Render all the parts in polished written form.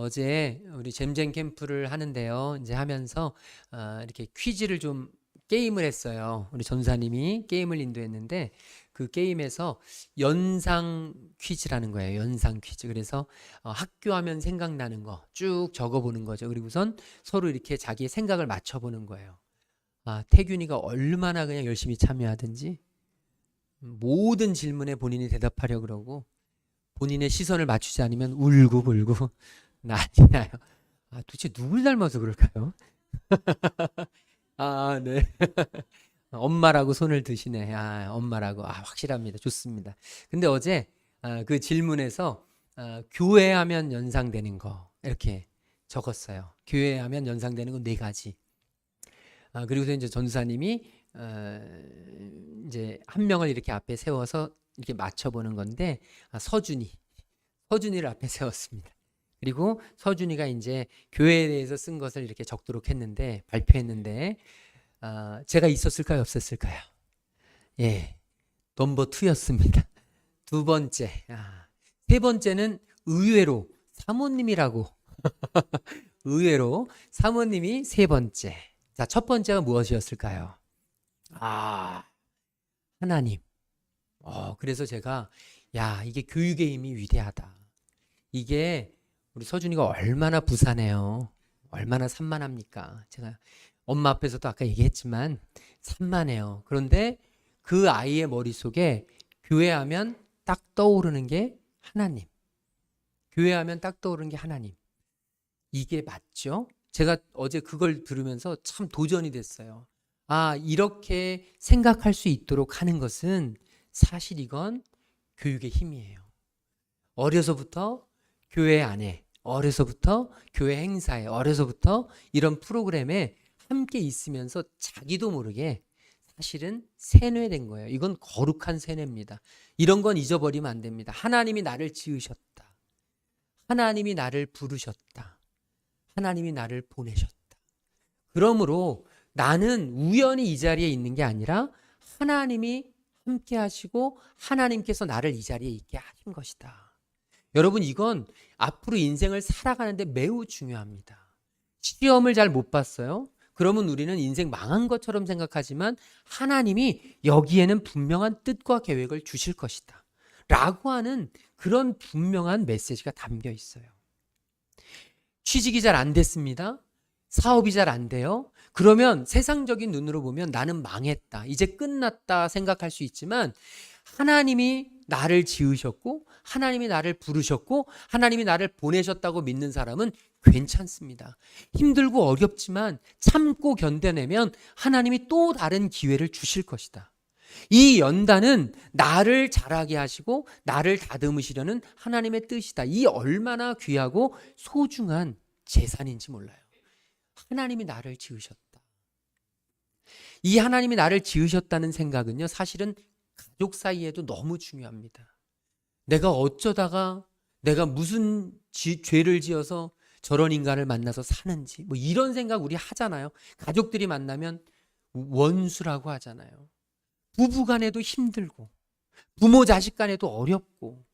어제 우리 잼잼 캠프를 하는데요. 이제 하면서 이렇게 퀴즈를 좀 게임을 했어요. 우리 전사님이 게임을 인도했는데 그 게임에서 연상 퀴즈라는 거예요. 연상 퀴즈. 그래서 학교 하면 생각나는 거 쭉 적어보는 거죠. 그리고선 서로 이렇게 자기의 생각을 맞춰보는 거예요. 태균이가 얼마나 그냥 열심히 참여하든지 모든 질문에 본인이 대답하려고 그러고 본인의 시선을 맞추지 않으면 울고불고 난리나요. 도대체 누굴 닮아서 그럴까요? 네. 엄마라고 손을 드시네. 엄마라고. 확실합니다. 좋습니다. 근데 어제 그 질문에서 교회하면 연상되는 거 이렇게 적었어요. 교회하면 연상되는 건 4가지. 그리고서 이제 전사님이 이제 한 명을 이렇게 앞에 세워서 이렇게 맞춰보는 건데 서준이를 앞에 세웠습니다. 그리고 서준이가 이제 교회에 대해서 쓴 것을 이렇게 적도록 했는데 발표했는데 제가 있었을까요? 없었을까요? 예, 넘버 2였습니다. 2번째. 세 번째는 의외로 사모님이라고. 의외로 사모님이 3번째. 자, 첫 번째가 무엇이었을까요? 하나님. 그래서 제가 이게 교육의 힘이 위대하다. 이게 우리 서준이가 얼마나 부산해요. 얼마나 산만합니까? 제가 엄마 앞에서도 아까 얘기했지만 산만해요. 그런데 그 아이의 머릿속에 교회하면 딱 떠오르는 게 하나님. 교회하면 딱 떠오르는 게 하나님. 이게 맞죠? 제가 어제 그걸 들으면서 참 도전이 됐어요. 이렇게 생각할 수 있도록 하는 것은 사실 이건 교육의 힘이에요. 어려서부터 교회 안에, 어려서부터 교회 행사에, 어려서부터 이런 프로그램에 함께 있으면서 자기도 모르게 사실은 세뇌된 거예요. 이건 거룩한 세뇌입니다. 이런 건 잊어버리면 안 됩니다. 하나님이 나를 지으셨다. 하나님이 나를 부르셨다. 하나님이 나를 보내셨다. 그러므로 나는 우연히 이 자리에 있는 게 아니라 하나님이 함께 하시고 하나님께서 나를 이 자리에 있게 하신 것이다. 여러분, 이건 앞으로 인생을 살아가는데 매우 중요합니다. 시험을 잘 못 봤어요? 그러면 우리는 인생 망한 것처럼 생각하지만 하나님이 여기에는 분명한 뜻과 계획을 주실 것이다 라고 하는 그런 분명한 메시지가 담겨 있어요. 취직이 잘 안 됐습니다. 사업이 잘 안 돼요. 그러면 세상적인 눈으로 보면 나는 망했다, 이제 끝났다 생각할 수 있지만 하나님이 나를 지으셨고 하나님이 나를 부르셨고 하나님이 나를 보내셨다고 믿는 사람은 괜찮습니다. 힘들고 어렵지만 참고 견뎌내면 하나님이 또 다른 기회를 주실 것이다. 이 연단은 나를 자라게 하시고 나를 다듬으시려는 하나님의 뜻이다. 이 얼마나 귀하고 소중한 재산인지 몰라요. 하나님이 나를 지으셨다. 이 하나님이 나를 지으셨다는 생각은요, 사실은 가족 사이에도 너무 중요합니다. 내가 어쩌다가 내가 무슨 죄를 지어서 저런 인간을 만나서 사는지 이런 생각 우리 하잖아요. 가족들이 만나면 원수라고 하잖아요. 부부 간에도 힘들고 부모 자식 간에도 어렵고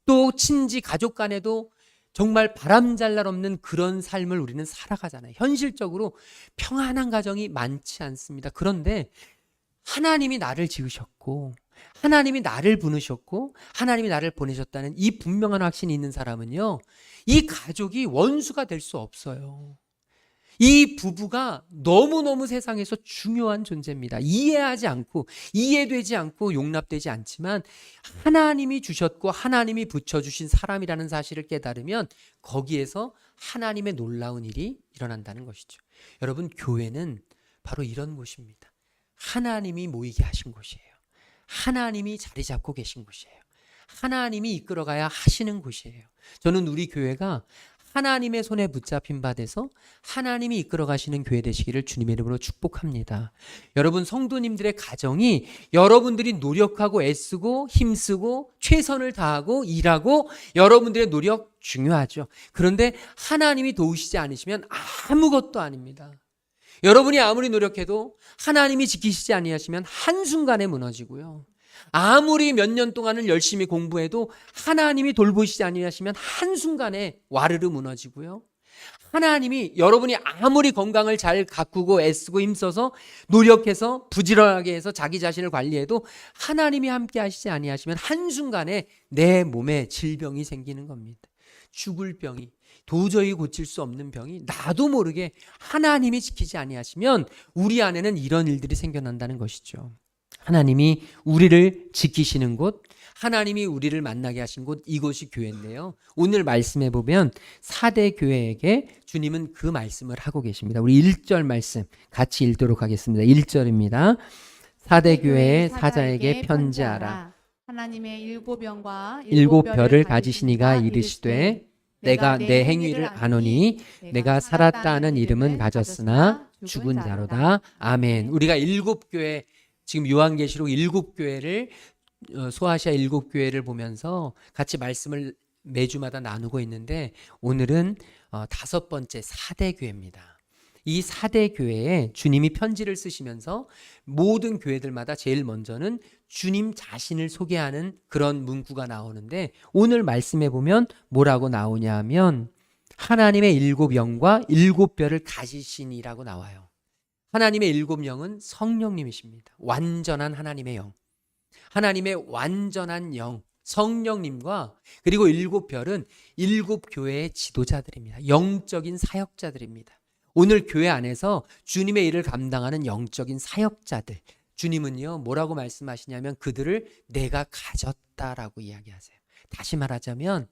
또 친지 가족 간에도 정말 바람잘 날 없는 그런 삶을 우리는 살아가잖아요. 현실적으로 평안한 가정이 많지 않습니다. 그런데 하나님이 나를 지으셨고 하나님이 나를 부르셨고 하나님이 나를 보내셨다는 이 분명한 확신이 있는 사람은요, 이 가족이 원수가 될 수 없어요. 이 부부가 너무너무 세상에서 중요한 존재입니다. 이해되지 않고 용납되지 않지만 하나님이 주셨고 하나님이 붙여주신 사람이라는 사실을 깨달으면 거기에서 하나님의 놀라운 일이 일어난다는 것이죠. 여러분, 교회는 바로 이런 곳입니다. 하나님이 모이게 하신 곳이에요. 하나님이 자리 잡고 계신 곳이에요. 하나님이 이끌어가야 하시는 곳이에요. 저는 우리 교회가 하나님의 손에 붙잡힌 바 돼서 하나님이 이끌어 가시는 교회 되시기를 주님의 이름으로 축복합니다. 여러분, 성도님들의 가정이 여러분들이 노력하고 애쓰고 힘쓰고 최선을 다하고 일하고 여러분들의 노력 중요하죠. 그런데 하나님이 도우시지 않으시면 아무것도 아닙니다. 여러분이 아무리 노력해도 하나님이 지키시지 아니하시면 한순간에 무너지고요. 아무리 몇 년 동안을 열심히 공부해도 하나님이 돌보시지 아니하시면 한순간에 와르르 무너지고요. 하나님이 여러분이 아무리 건강을 잘 가꾸고 애쓰고 힘써서 노력해서 부지런하게 해서 자기 자신을 관리해도 하나님이 함께 하시지 아니하시면 한순간에 내 몸에 질병이 생기는 겁니다. 죽을 병이, 도저히 고칠 수 없는 병이 나도 모르게 하나님이 지키지 아니하시면 우리 안에는 이런 일들이 생겨난다는 것이죠. 하나님이 우리를 지키시는 곳, 하나님이 우리를 만나게 하신 곳, 이곳이 교회인데요. 오늘 말씀해 보면 4대 교회에게 주님은 그 말씀을 하고 계십니다. 우리 1절 말씀 같이 읽도록 하겠습니다. 1절입니다. 4대 교회의 사자에게 편지하라. 하나님의 일곱 영과 일곱 별을 가지신 이가 이르시되 내가 내 행위를 아노니 내가 살았다 하는 이름은 가졌으나 죽은 자로다. 아멘. 우리가 일곱 교회, 지금 요한계시록 일곱 교회를 소아시아 일곱 교회를 보면서 같이 말씀을 매주마다 나누고 있는데 오늘은 5번째 4대 교회입니다. 이 4대 교회에 주님이 편지를 쓰시면서 모든 교회들마다 제일 먼저는 주님 자신을 소개하는 그런 문구가 나오는데 오늘 말씀해 보면 뭐라고 나오냐 하면 하나님의 일곱 영과 일곱 별을 가지시니라고 나와요. 하나님의 일곱 영은 성령님이십니다. 완전한 하나님의 영. 하나님의 완전한 영, 성령님과 그리고 일곱 별은 일곱 교회의 지도자들입니다. 영적인 사역자들입니다. 오늘 교회 안에서 주님의 일을 감당하는 영적인 사역자들, 주님은요 뭐라고 말씀하시냐면 그들을 내가 가졌다라고 이야기하세요. 다시 말하자면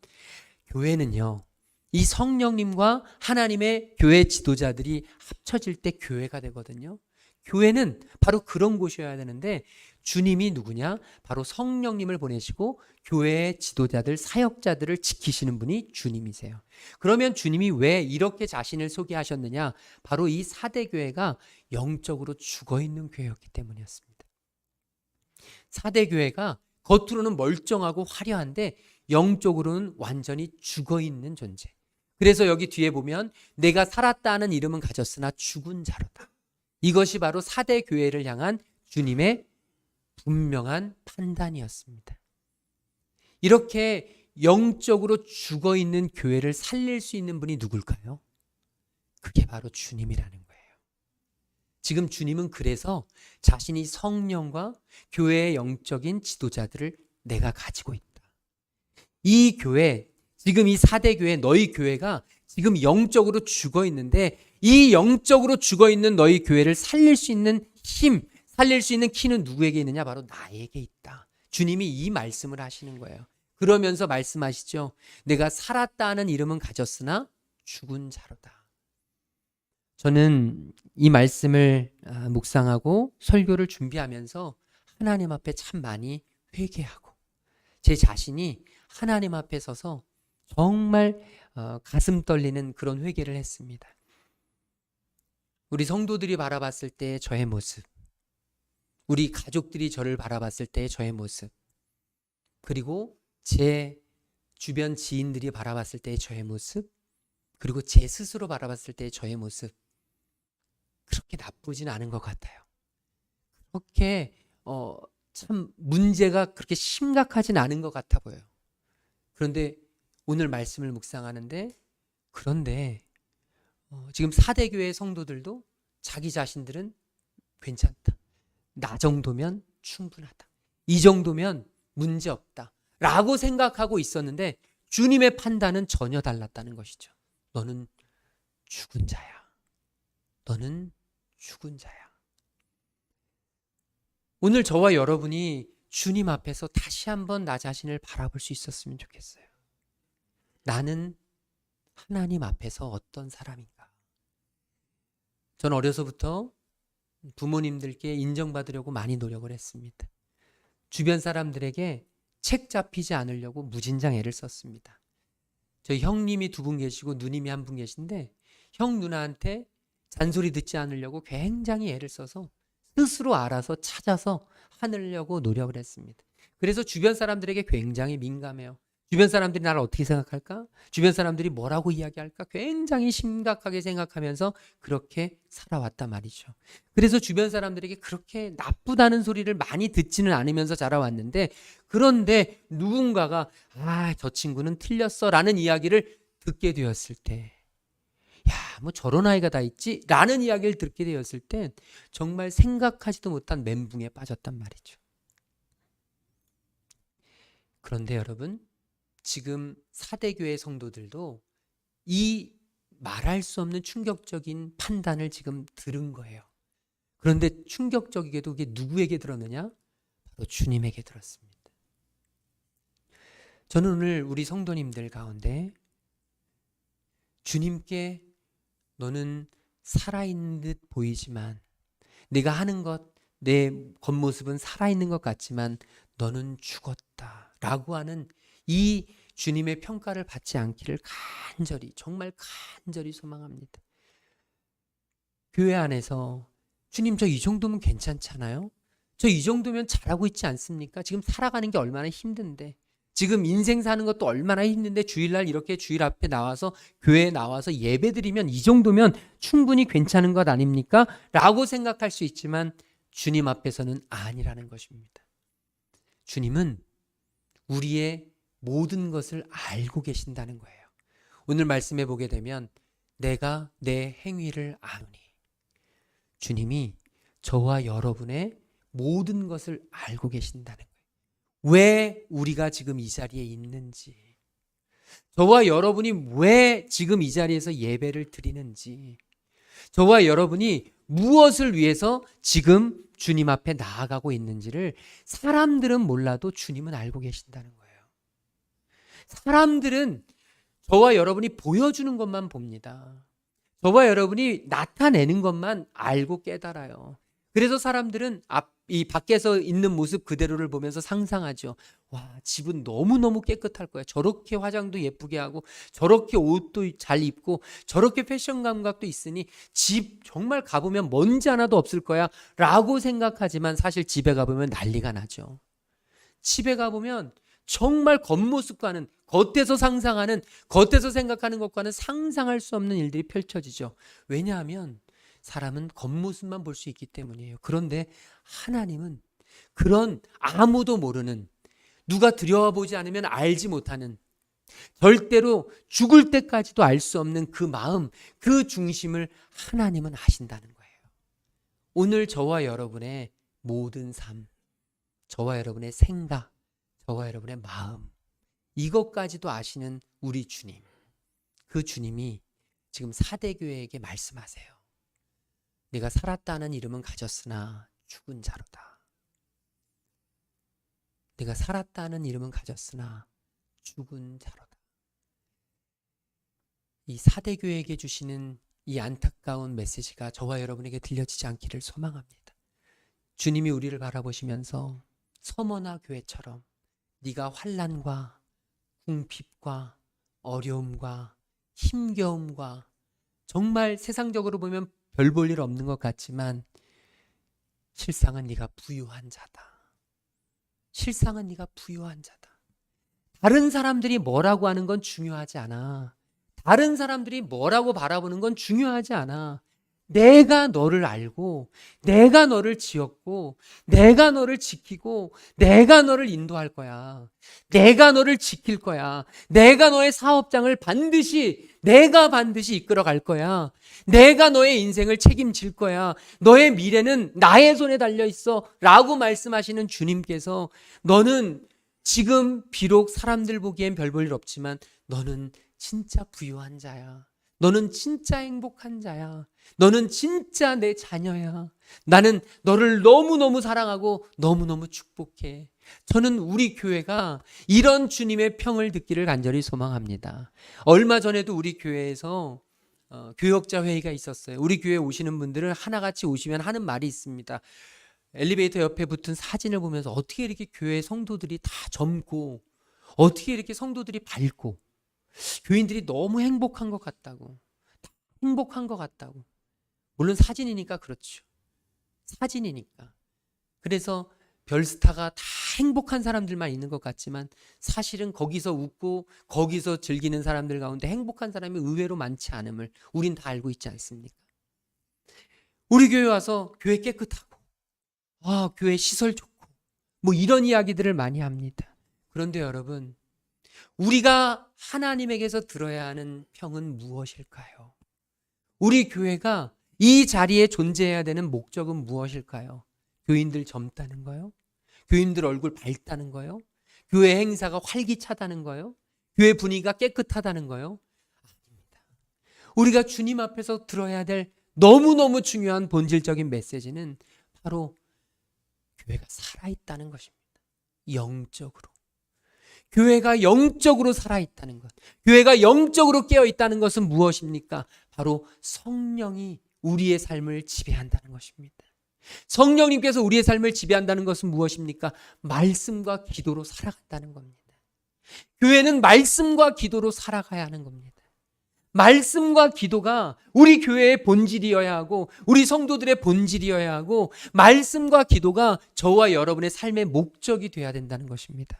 교회는요 이 성령님과 하나님의 교회 지도자들이 합쳐질 때 교회가 되거든요. 교회는 바로 그런 곳이어야 되는데 주님이 누구냐? 바로 성령님을 보내시고 교회의 지도자들, 사역자들을 지키시는 분이 주님이세요. 그러면 주님이 왜 이렇게 자신을 소개하셨느냐? 바로 이 4대 교회가 영적으로 죽어있는 교회였기 때문이었습니다. 4대 교회가 겉으로는 멀쩡하고 화려한데 영적으로는 완전히 죽어있는 존재. 그래서 여기 뒤에 보면 내가 살았다 하는 이름은 가졌으나 죽은 자로다. 이것이 바로 4대 교회를 향한 주님의 분명한 판단이었습니다. 이렇게 영적으로 죽어있는 교회를 살릴 수 있는 분이 누굴까요? 그게 바로 주님이라는 거예요. 지금 주님은 그래서 자신이 성령과 교회의 영적인 지도자들을 내가 가지고 있다. 이 교회, 지금 이 4대 교회, 너희 교회가 지금 영적으로 죽어있는데 이 영적으로 죽어있는 너희 교회를 살릴 수 있는 힘, 살릴 수 있는 키는 누구에게 있느냐? 바로 나에게 있다. 주님이 이 말씀을 하시는 거예요. 그러면서 말씀하시죠. 내가 살았다 하는 이름은 가졌으나 죽은 자로다. 저는 이 말씀을 묵상하고 설교를 준비하면서 하나님 앞에 참 많이 회개하고 제 자신이 하나님 앞에 서서 정말 가슴 떨리는 그런 회개를 했습니다. 우리 성도들이 바라봤을 때 저의 모습, 우리 가족들이 저를 바라봤을 때 저의 모습, 그리고 제 주변 지인들이 바라봤을 때 저의 모습, 그리고 제 스스로 바라봤을 때 저의 모습, 그렇게 나쁘진 않은 것 같아요. 그렇게 참 문제가 그렇게 심각하진 않은 것 같아 보여요. 그런데 오늘 말씀을 묵상하는데 그런데 지금 4대 교회 성도들도 자기 자신들은 괜찮다. 나 정도면 충분하다. 이 정도면 문제없다. 라고 생각하고 있었는데 주님의 판단은 전혀 달랐다는 것이죠. 너는 죽은 자야. 너는 죽은 자야. 오늘 저와 여러분이 주님 앞에서 다시 한번 나 자신을 바라볼 수 있었으면 좋겠어요. 나는 하나님 앞에서 어떤 사람인가? 전 어려서부터 부모님들께 인정받으려고 많이 노력을 했습니다. 주변 사람들에게 책 잡히지 않으려고 무진장 애를 썼습니다. 저희 형님이 2분 계시고 누님이 1분 계신데 형 누나한테 잔소리 듣지 않으려고 굉장히 애를 써서 스스로 알아서 찾아서 하려고 노력을 했습니다. 그래서 주변 사람들에게 굉장히 민감해요. 주변 사람들이 나를 어떻게 생각할까? 주변 사람들이 뭐라고 이야기할까? 굉장히 심각하게 생각하면서 그렇게 살아왔단 말이죠. 그래서 주변 사람들에게 그렇게 나쁘다는 소리를 많이 듣지는 않으면서 자라왔는데, 그런데 누군가가 저 친구는 틀렸어 라는 이야기를 듣게 되었을 때, 뭐 저런 아이가 다 있지? 라는 이야기를 듣게 되었을 땐 정말 생각하지도 못한 멘붕에 빠졌단 말이죠. 그런데 여러분, 지금 사대교회 성도들도 이 말할 수 없는 충격적인 판단을 지금 들은 거예요. 그런데 충격적이게도 그게 누구에게 들었느냐? 바로 주님에게 들었습니다. 저는 오늘 우리 성도님들 가운데 주님께 너는 살아있는 듯 보이지만, 내가 하는 것, 내 겉모습은 살아있는 것 같지만 너는 죽었다 라고 하는 이 주님의 평가를 받지 않기를 간절히, 정말 간절히 소망합니다. 교회 안에서 주님, 저 이 정도면 괜찮잖아요? 저 이 정도면 잘하고 있지 않습니까? 지금 살아가는 게 얼마나 힘든데, 지금 인생 사는 것도 얼마나 힘든데 주일날 이렇게 주일 앞에 나와서, 교회에 나와서 예배드리면 이 정도면 충분히 괜찮은 것 아닙니까? 라고 생각할 수 있지만 주님 앞에서는 아니라는 것입니다. 주님은 우리의 모든 것을 알고 계신다는 거예요. 오늘 말씀해 보게 되면 내가 내 행위를 아노니, 주님이 저와 여러분의 모든 것을 알고 계신다는 거예요. 왜 우리가 지금 이 자리에 있는지, 저와 여러분이 왜 지금 이 자리에서 예배를 드리는지, 저와 여러분이 무엇을 위해서 지금 주님 앞에 나아가고 있는지를 사람들은 몰라도 주님은 알고 계신다는 거예요. 사람들은 저와 여러분이 보여주는 것만 봅니다. 저와 여러분이 나타내는 것만 알고 깨달아요. 그래서 사람들은 이 밖에서 있는 모습 그대로를 보면서 상상하죠. 와, 집은 너무너무 깨끗할 거야. 저렇게 화장도 예쁘게 하고 저렇게 옷도 잘 입고 저렇게 패션 감각도 있으니 집 정말 가보면 먼지 하나도 없을 거야 라고 생각하지만, 사실 집에 가보면 난리가 나죠. 집에 가보면 정말 겉모습과는, 겉에서 상상하는, 겉에서 생각하는 것과는 상상할 수 없는 일들이 펼쳐지죠. 왜냐하면 사람은 겉모습만 볼 수 있기 때문이에요. 그런데 하나님은 그런 아무도 모르는, 누가 들여와 보지 않으면 알지 못하는, 절대로 죽을 때까지도 알 수 없는 그 마음, 그 중심을 하나님은 아신다는 거예요. 오늘 저와 여러분의 모든 삶, 저와 여러분의 생각, 저와 여러분의 마음, 이것까지도 아시는 우리 주님, 그 주님이 지금 사대교회에게 말씀하세요. 네가 살았다는 이름은 가졌으나 죽은 자로다. 네가 살았다는 이름은 가졌으나 죽은 자로다. 이 사대교회에게 주시는 이 안타까운 메시지가 저와 여러분에게 들려지지 않기를 소망합니다. 주님이 우리를 바라보시면서 서머나 교회처럼 네가 환난과 궁핍과 어려움과 힘겨움과, 정말 세상적으로 보면 별 볼 일 없는 것 같지만 실상은 네가 부유한 자다. 실상은 네가 부유한 자다. 다른 사람들이 뭐라고 하는 건 중요하지 않아. 다른 사람들이 뭐라고 바라보는 건 중요하지 않아. 내가 너를 알고, 내가 너를 지었고, 내가 너를 지키고, 내가 너를 인도할 거야. 내가 너를 지킬 거야. 내가 너의 사업장을 내가 반드시 이끌어 갈 거야. 내가 너의 인생을 책임질 거야. 너의 미래는 나의 손에 달려 있어 라고 말씀하시는 주님께서, 너는 지금 비록 사람들 보기엔 별 볼 일 없지만 너는 진짜 부유한 자야. 너는 진짜 행복한 자야. 너는 진짜 내 자녀야. 나는 너를 너무너무 사랑하고 너무너무 축복해. 저는 우리 교회가 이런 주님의 평을 듣기를 간절히 소망합니다. 얼마 전에도 우리 교회에서 교역자 회의가 있었어요. 우리 교회에 오시는 분들은 하나같이 오시면 하는 말이 있습니다. 엘리베이터 옆에 붙은 사진을 보면서 어떻게 이렇게 교회 성도들이 다 젊고, 어떻게 이렇게 성도들이 밝고, 교인들이 너무 행복한 것 같다고. 행복한 것 같다고. 물론 사진이니까 그렇죠. 사진이니까. 그래서 별스타가 다 행복한 사람들만 있는 것 같지만 사실은 거기서 웃고 거기서 즐기는 사람들 가운데 행복한 사람이 의외로 많지 않음을 우린 다 알고 있지 않습니까? 우리 교회 와서 교회 깨끗하고 교회 시설 좋고 뭐 이런 이야기들을 많이 합니다. 그런데 여러분, 우리가 하나님에게서 들어야 하는 평은 무엇일까요? 우리 교회가 이 자리에 존재해야 되는 목적은 무엇일까요? 교인들 젊다는 거요? 교인들 얼굴 밝다는 거요? 교회 행사가 활기차다는 거요? 교회 분위기가 깨끗하다는 거요? 아닙니다. 우리가 주님 앞에서 들어야 될 너무너무 중요한 본질적인 메시지는 바로 교회가 살아있다는 것입니다. 영적으로. 교회가 영적으로 살아있다는 것. 교회가 영적으로 깨어있다는 것은 무엇입니까? 바로 성령이 우리의 삶을 지배한다는 것입니다. 성령님께서 우리의 삶을 지배한다는 것은 무엇입니까? 말씀과 기도로 살아간다는 겁니다. 교회는 말씀과 기도로 살아가야 하는 겁니다. 말씀과 기도가 우리 교회의 본질이어야 하고 우리 성도들의 본질이어야 하고 말씀과 기도가 저와 여러분의 삶의 목적이 되어야 된다는 것입니다.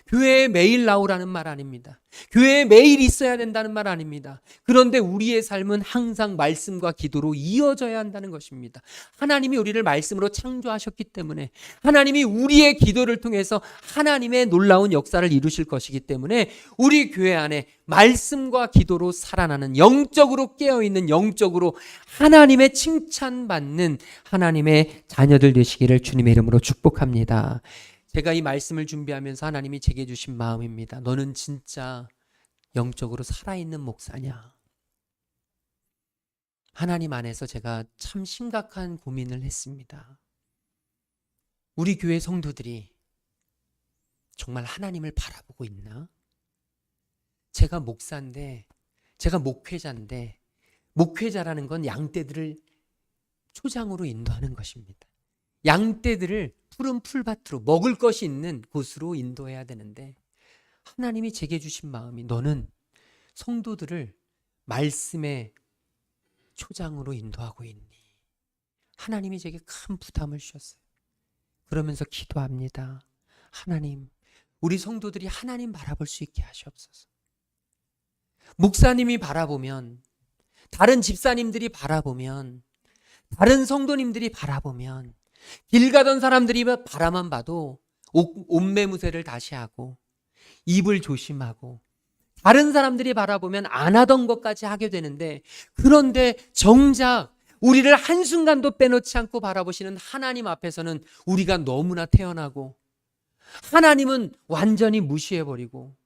교회에 매일 나오라는 말 아닙니다. 교회에 매일 있어야 된다는 말 아닙니다. 그런데 우리의 삶은 항상 말씀과 기도로 이어져야 한다는 것입니다. 하나님이 우리를 말씀으로 창조하셨기 때문에 하나님이 우리의 기도를 통해서 하나님의 놀라운 역사를 이루실 것이기 때문에 우리 교회 안에 말씀과 기도로 살아나는, 영적으로 깨어있는, 영적으로 하나님의 칭찬받는 하나님의 자녀들 되시기를 주님의 이름으로 축복합니다. 제가 이 말씀을 준비하면서 하나님이 제게 주신 마음입니다. 너는 진짜 영적으로 살아있는 목사냐? 하나님 안에서 제가 참 심각한 고민을 했습니다. 우리 교회 성도들이 정말 하나님을 바라보고 있나? 제가 목사인데, 제가 목회자인데, 목회자라는 건 양떼들을 초장으로 인도하는 것입니다. 양떼들을 푸른 풀밭으로 먹을 것이 있는 곳으로 인도해야 되는데 하나님이 제게 주신 마음이 너는 성도들을 말씀의 초장으로 인도하고 있니? 하나님이 제게 큰 부담을 주셨어요. 그러면서 기도합니다. 하나님, 우리 성도들이 하나님 바라볼 수 있게 하시옵소서. 목사님이 바라보면, 다른 집사님들이 바라보면, 다른 성도님들이 바라보면, 길 가던 사람들이 바라만 봐도 옷매무새를 다시 하고 입을 조심하고 다른 사람들이 바라보면 안 하던 것까지 하게 되는데, 그런데 정작 우리를 한순간도 빼놓지 않고 바라보시는 하나님 앞에서는 우리가 너무나 태연하고, 하나님은 완전히 무시해버리고,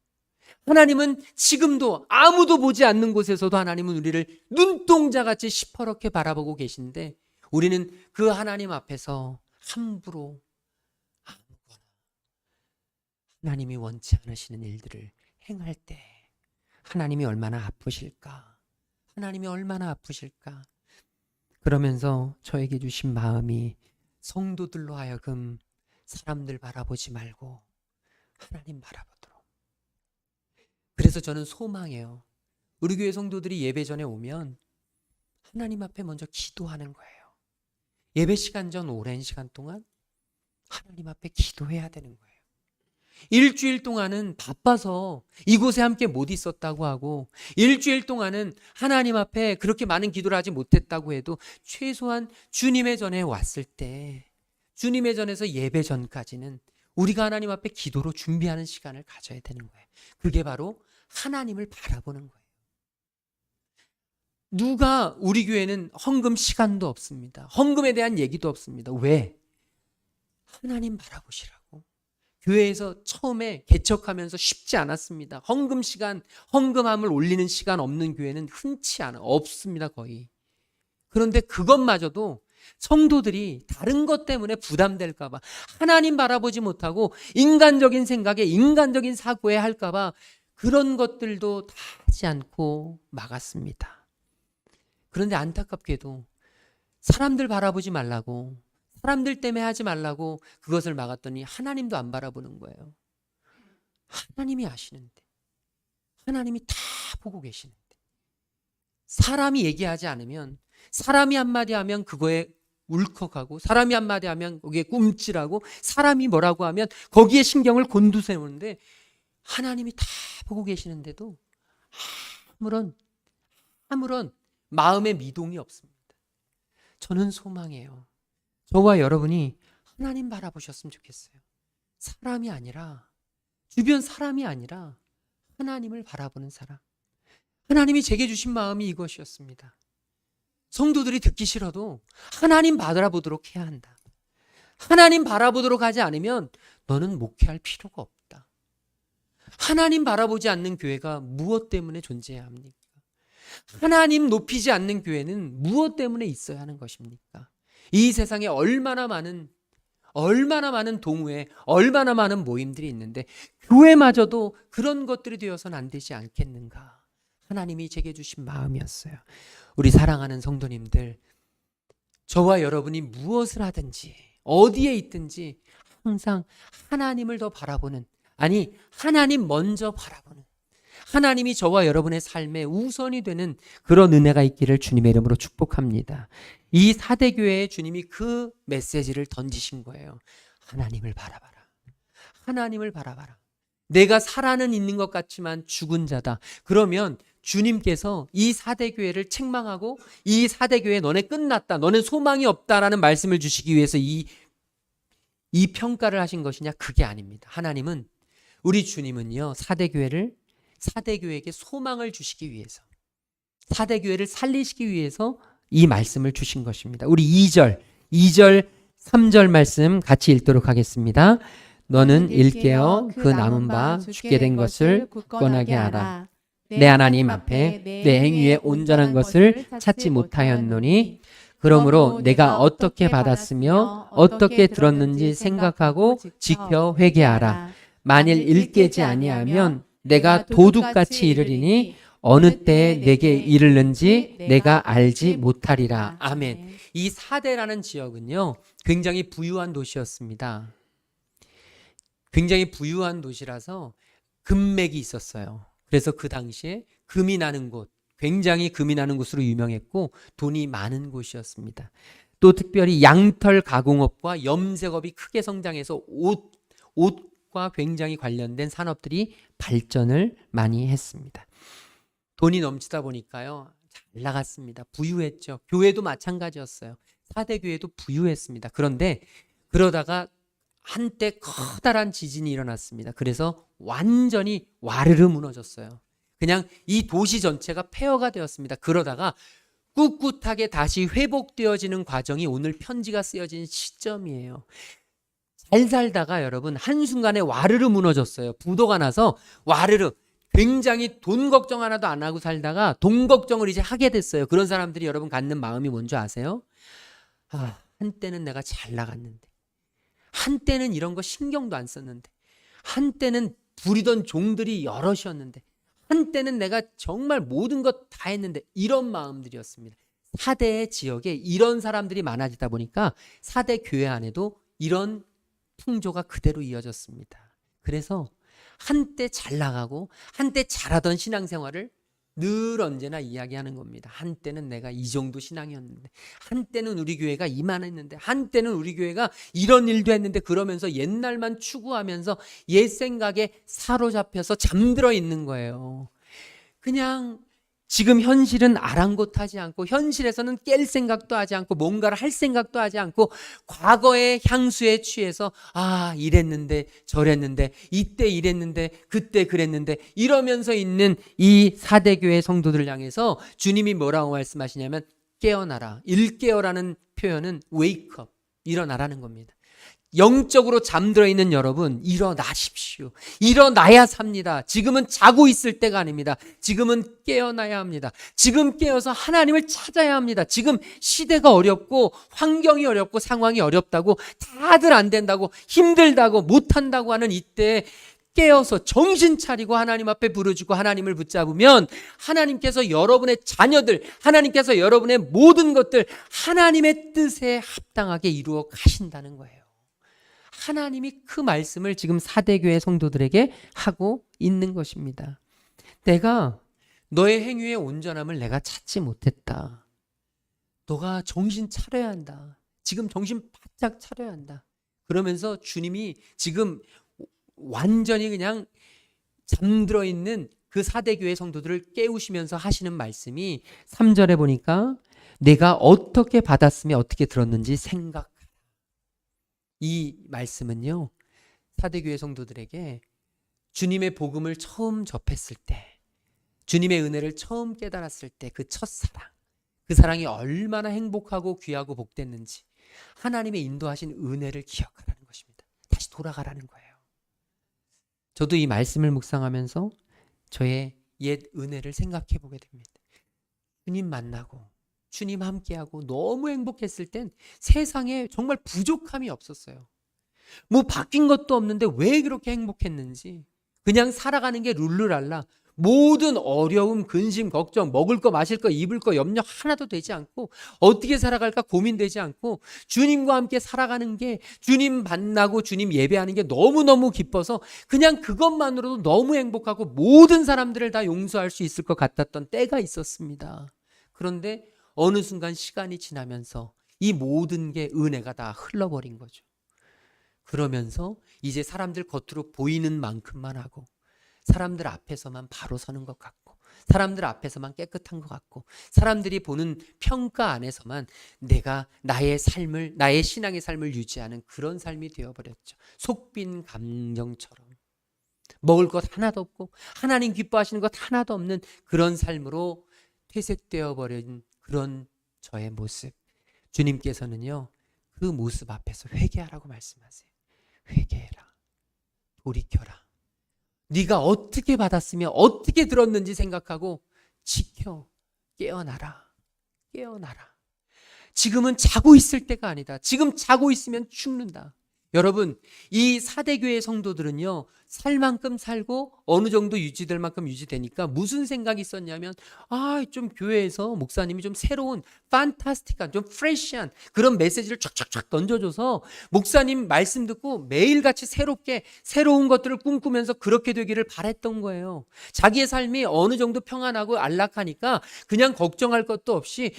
하나님은 지금도 아무도 보지 않는 곳에서도 하나님은 우리를 눈동자같이 시퍼렇게 바라보고 계신데 우리는 그 하나님 앞에서 함부로 아무거나 하나님이 원치 않으시는 일들을 행할 때 하나님이 얼마나 아프실까? 하나님이 얼마나 아프실까? 그러면서 저에게 주신 마음이 성도들로 하여금 사람들 바라보지 말고 하나님 바라보도록. 그래서 저는 소망해요. 우리 교회 성도들이 예배 전에 오면 하나님 앞에 먼저 기도하는 거예요. 예배 시간 전 오랜 시간 동안 하나님 앞에 기도해야 되는 거예요. 일주일 동안은 바빠서 이곳에 함께 못 있었다고 하고, 일주일 동안은 하나님 앞에 그렇게 많은 기도를 하지 못했다고 해도 최소한 주님의 전에 왔을 때, 주님의 전에서 예배 전까지는 우리가 하나님 앞에 기도로 준비하는 시간을 가져야 되는 거예요. 그게 바로 하나님을 바라보는 거예요. 누가 우리 교회는 헌금 시간도 없습니다. 헌금에 대한 얘기도 없습니다. 왜? 하나님 바라보시라고. 교회에서 처음에 개척하면서 쉽지 않았습니다. 헌금 시간, 헌금함을 올리는 시간 없는 교회는 흔치 않아 없습니다, 거의. 그런데 그것마저도 성도들이 다른 것 때문에 부담될까 봐, 하나님 바라보지 못하고 인간적인 생각에 인간적인 사고에 할까 봐 그런 것들도 다 하지 않고 막았습니다. 그런데 안타깝게도 사람들 바라보지 말라고, 사람들 때문에 하지 말라고 그것을 막았더니 하나님도 안 바라보는 거예요. 하나님이 아시는데, 하나님이 다 보고 계시는데, 사람이 얘기하지 않으면, 사람이 한마디 하면 그거에 울컥하고 사람이 한마디 하면 거기에 꿈찔하고 사람이 뭐라고 하면 거기에 신경을 곤두세우는데 하나님이 다 보고 계시는데도 아무런 마음의 미동이 없습니다. 저는 소망해요. 저와 여러분이 하나님 바라보셨으면 좋겠어요. 사람이 아니라 주변 사람이 아니라 하나님을 바라보는 사람. 하나님이 제게 주신 마음이 이것이었습니다. 성도들이 듣기 싫어도 하나님 바라보도록 해야 한다. 하나님 바라보도록 하지 않으면 너는 목회할 필요가 없다. 하나님 바라보지 않는 교회가 무엇 때문에 존재해야 합니까? 하나님 높이지 않는 교회는 무엇 때문에 있어야 하는 것입니까? 이 세상에 얼마나 많은 동호회, 얼마나 많은 모임들이 있는데 교회마저도 그런 것들이 되어서는 안 되지 않겠는가? 하나님이 제게 주신 마음이었어요. 우리 사랑하는 성도님들, 저와 여러분이 무엇을 하든지 어디에 있든지 항상 하나님을 더 바라보는, 아니 하나님 먼저 바라보는, 하나님이 저와 여러분의 삶에 우선이 되는 그런 은혜가 있기를 주님의 이름으로 축복합니다. 이 사대교회에 주님이 그 메시지를 던지신 거예요. 하나님을 바라봐라. 하나님을 바라봐라. 내가 살아는 있는 것 같지만 죽은 자다. 그러면 주님께서 이 사대교회를 책망하고 이 사대교회 너네 끝났다, 너네 소망이 없다라는 말씀을 주시기 위해서 이 평가를 하신 것이냐? 그게 아닙니다. 하나님은, 우리 주님은요, 사대교회에게 소망을 주시기 위해서, 사대교회를 살리시기 위해서 이 말씀을 주신 것입니다. 우리 2절, 3절 말씀 같이 읽도록 하겠습니다. 너는 일깨어 그 남은 바 죽게 된 것을 굳건하게 하라. 내 하나님 앞에 내 행위에 온전한 것을 찾지 못하였노니 그러므로 내가 어떻게 받았으며 어떻게 들었는지 생각하고 지켜 회개하라. 만일 일깨지 아니하면 내가 도둑같이 이르리니 어느 때에 내게 이르는지 내가 알지 못하리라. 아멘. 이 사대라는 지역은요, 굉장히 부유한 도시였습니다. 굉장히 부유한 도시라서 금맥이 있었어요. 그래서 그 당시에 금이 나는 곳, 굉장히 금이 나는 곳으로 유명했고 돈이 많은 곳이었습니다. 또 특별히 양털 가공업과 염색업이 크게 성장해서 옷과 굉장히 관련된 산업들이 발전을 많이 했습니다. 돈이 넘치다 보니까요, 잘 나갔습니다. 부유했죠. 교회도 마찬가지였어요. 사대교회도 부유했습니다. 그런데 그러다가 한때 커다란 지진이 일어났습니다. 그래서 완전히 와르르 무너졌어요. 그냥 이 도시 전체가 폐허가 되었습니다. 그러다가 꿋꿋하게 다시 회복되어지는 과정이 오늘 편지가 쓰여진 시점이에요. 잘 살다가 여러분 한순간에 와르르 무너졌어요. 부도가 나서 와르르, 굉장히 돈 걱정 하나도 안 하고 살다가 돈 걱정을 이제 하게 됐어요. 그런 사람들이 여러분 갖는 마음이 뭔지 아세요? 한때는 내가 잘 나갔는데, 한때는 이런 거 신경도 안 썼는데, 한때는 부리던 종들이 여럿이었는데, 한때는 내가 정말 모든 것 다 했는데, 이런 마음들이었습니다. 사대 지역에 이런 사람들이 많아지다 보니까 사대 교회 안에도 이런 풍조가 그대로 이어졌습니다. 그래서 한때 잘 나가고 한때 잘하던 신앙생활을 늘 언제나 이야기하는 겁니다. 한때는 내가 이 정도 신앙이었는데, 한때는 우리 교회가 이만했는데, 한때는 우리 교회가 이런 일도 했는데, 그러면서 옛날만 추구하면서 옛 생각에 사로잡혀서 잠들어 있는 거예요. 그냥 지금 현실은 아랑곳하지 않고, 현실에서는 깰 생각도 하지 않고, 뭔가를 할 생각도 하지 않고, 과거의 향수에 취해서 이랬는데 저랬는데, 이때 이랬는데 그때 그랬는데, 이러면서 있는 이 사대교회 성도들 향해서 주님이 뭐라고 말씀하시냐면, 깨어나라. 일깨어라는 표현은 wake up, 일어나라는 겁니다. 영적으로 잠들어 있는 여러분, 일어나십시오. 일어나야 삽니다. 지금은 자고 있을 때가 아닙니다. 지금은 깨어나야 합니다. 지금 깨어서 하나님을 찾아야 합니다. 지금 시대가 어렵고 환경이 어렵고 상황이 어렵다고, 다들 안 된다고, 힘들다고, 못한다고 하는 이때 깨어서 정신 차리고 하나님 앞에 부르짖고 하나님을 붙잡으면 하나님께서 여러분의 자녀들, 하나님께서 여러분의 모든 것들 하나님의 뜻에 합당하게 이루어 가신다는 거예요. 하나님이 그 말씀을 지금 사대교회 성도들에게 하고 있는 것입니다. 내가 너의 행위의 온전함을 내가 찾지 못했다. 너가 정신 차려야 한다. 지금 정신 바짝 차려야 한다. 그러면서 주님이 지금 완전히 그냥 잠들어 있는 그 4대 교회 성도들을 깨우시면서 하시는 말씀이 3절에 보니까 내가 어떻게 받았으며 어떻게 들었는지 생각하라. 이 말씀은요, 4대 교회 성도들에게 주님의 복음을 처음 접했을 때, 주님의 은혜를 처음 깨달았을 때 그 첫사랑, 그 사랑이 얼마나 행복하고 귀하고 복됐는지 하나님의 인도하신 은혜를 기억하라는 것입니다. 다시 돌아가라는 거예요. 저도 이 말씀을 묵상하면서 저의 옛 은혜를 생각해 보게 됩니다. 주님 만나고 주님 함께하고 너무 행복했을 땐 세상에 정말 부족함이 없었어요. 뭐 바뀐 것도 없는데 왜 그렇게 행복했는지, 그냥 살아가는 게 룰루랄라, 모든 어려움, 근심, 걱정, 먹을 거, 마실 거, 입을 거 염려 하나도 되지 않고 어떻게 살아갈까 고민되지 않고 주님과 함께 살아가는 게, 주님 만나고 주님 예배하는 게 너무너무 기뻐서 그냥 그것만으로도 너무 행복하고 모든 사람들을 다 용서할 수 있을 것 같았던 때가 있었습니다. 그런데 어느 순간 시간이 지나면서 이 모든 게 은혜가 다 흘러버린 거죠. 그러면서 이제 사람들 겉으로 보이는 만큼만 하고, 사람들 앞에서만 바로 서는 것 같고, 사람들 앞에서만 깨끗한 것 같고, 사람들이 보는 평가 안에서만 내가 나의 삶을, 나의 신앙의 삶을 유지하는 그런 삶이 되어버렸죠. 속빈 감정처럼 먹을 것 하나도 없고 하나님 기뻐하시는 것 하나도 없는 그런 삶으로 퇴색되어 버린 그런 저의 모습. 주님께서는요, 그 모습 앞에서 회개하라고 말씀하세요. 회개해라. 돌이켜라. 네가 어떻게 받았으며 어떻게 들었는지 생각하고 지켜. 깨어나라. 깨어나라. 지금은 자고 있을 때가 아니다. 지금 자고 있으면 죽는다. 여러분, 이 4대 교회 성도들은요, 살 만큼 살고 어느 정도 유지될 만큼 유지되니까 무슨 생각이 있었냐면, 좀 교회에서 목사님이 좀 새로운 판타스틱한, 좀 프레시한 그런 메시지를 쫙쫙쫙 던져줘서 목사님 말씀 듣고 매일같이 새롭게 새로운 것들을 꿈꾸면서 그렇게 되기를 바랬던 거예요. 자기의 삶이 어느 정도 평안하고 안락하니까 그냥 걱정할 것도 없이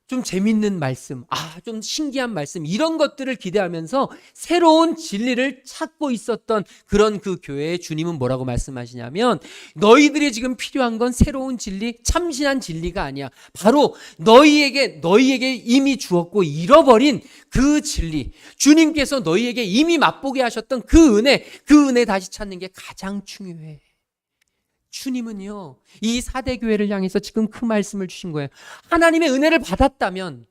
좀 재밌는 말씀, 좀 신기한 말씀, 이런 것들을 기대하면서 새로운 진리를 찾고 있었던 그런 그 교회에 주님은 뭐라고 말씀하시냐면, 너희들이 지금 필요한 건 새로운 진리, 참신한 진리가 아니야. 바로 너희에게 이미 주었고 잃어버린 그 진리, 주님께서 너희에게 이미 맛보게 하셨던 그 은혜 다시 찾는 게 가장 중요해. 주님은요, 이 4대 교회를 향해서 지금 그 말씀을 주신 거예요. 하나님의 은혜를 받았다면,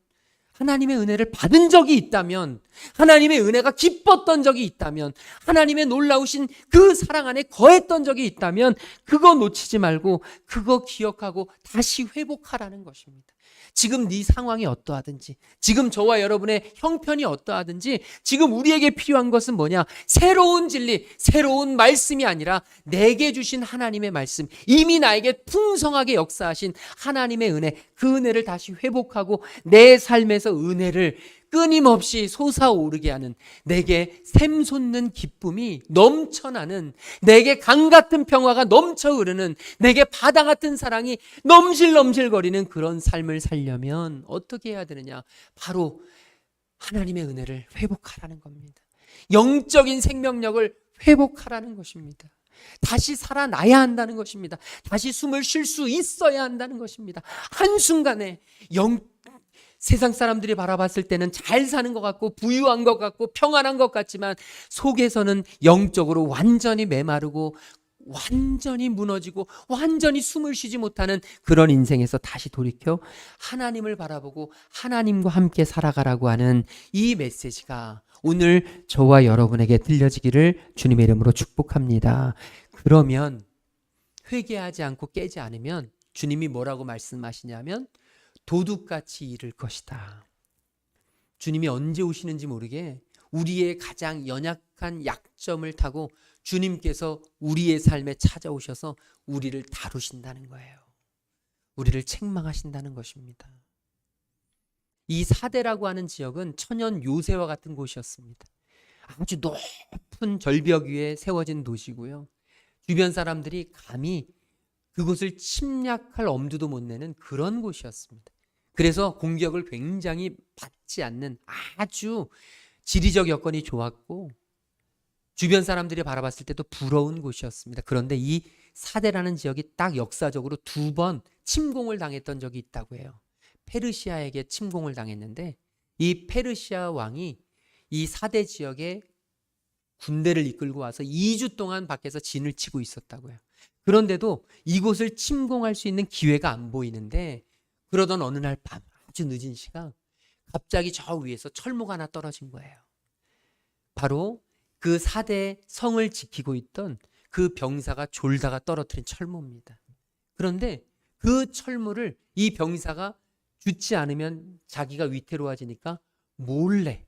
하나님의 은혜를 받은 적이 있다면, 하나님의 은혜가 기뻤던 적이 있다면, 하나님의 놀라우신 그 사랑 안에 거했던 적이 있다면 그거 놓치지 말고 그거 기억하고 다시 회복하라는 것입니다. 지금 네 상황이 어떠하든지, 지금 저와 여러분의 형편이 어떠하든지, 지금 우리에게 필요한 것은 뭐냐? 새로운 진리, 새로운 말씀이 아니라 내게 주신 하나님의 말씀, 이미 나에게 풍성하게 역사하신 하나님의 은혜, 그 은혜를 다시 회복하고 내 삶에서 은혜를 끊임없이 솟아오르게 하는, 내게 샘솟는 기쁨이 넘쳐나는, 내게 강 같은 평화가 넘쳐 흐르는, 내게 바다 같은 사랑이 넘실넘실거리는 그런 삶을 살려면 어떻게 해야 되느냐? 바로 하나님의 은혜를 회복하라는 겁니다. 영적인 생명력을 회복하라는 것입니다. 다시 살아나야 한다는 것입니다. 다시 숨을 쉴 수 있어야 한다는 것입니다. 한순간에 세상 사람들이 바라봤을 때는 잘 사는 것 같고 부유한 것 같고 평안한 것 같지만 속에서는 영적으로 완전히 메마르고 완전히 무너지고 완전히 숨을 쉬지 못하는 그런 인생에서 다시 돌이켜 하나님을 바라보고 하나님과 함께 살아가라고 하는 이 메시지가 오늘 저와 여러분에게 들려지기를 주님의 이름으로 축복합니다. 그러면 회개하지 않고 깨지 않으면 주님이 뭐라고 말씀하시냐면 도둑같이 이를 것이다. 주님이 언제 오시는지 모르게 우리의 가장 연약한 약점을 타고 주님께서 우리의 삶에 찾아오셔서 우리를 다루신다는 거예요. 우리를 책망하신다는 것입니다. 이 사대라고 하는 지역은 천연 요새와 같은 곳이었습니다. 아주 높은 절벽 위에 세워진 도시고요. 주변 사람들이 감히 그곳을 침략할 엄두도 못 내는 그런 곳이었습니다. 그래서 공격을 굉장히 찾지 않는 아주 지리적 여건이 좋았고 주변 사람들이 바라봤을 때도 부러운 곳이었습니다. 그런데 이 사대라는 지역이 딱 역사적으로 2번 침공을 당했던 적이 있다고 해요. 페르시아에게 침공을 당했는데 이 페르시아 왕이 이 사대 지역에 군대를 이끌고 와서 2주 동안 밖에서 진을 치고 있었다고요. 그런데도 이곳을 침공할 수 있는 기회가 안 보이는데 그러던 어느 날 밤 아주 늦은 시간 갑자기 저 위에서 철모가 하나 떨어진 거예요. 바로 그 사대 성을 지키고 있던 그 병사가 졸다가 떨어뜨린 철모입니다. 그런데 그 철모를 이 병사가 줍지 않으면 자기가 위태로워지니까 몰래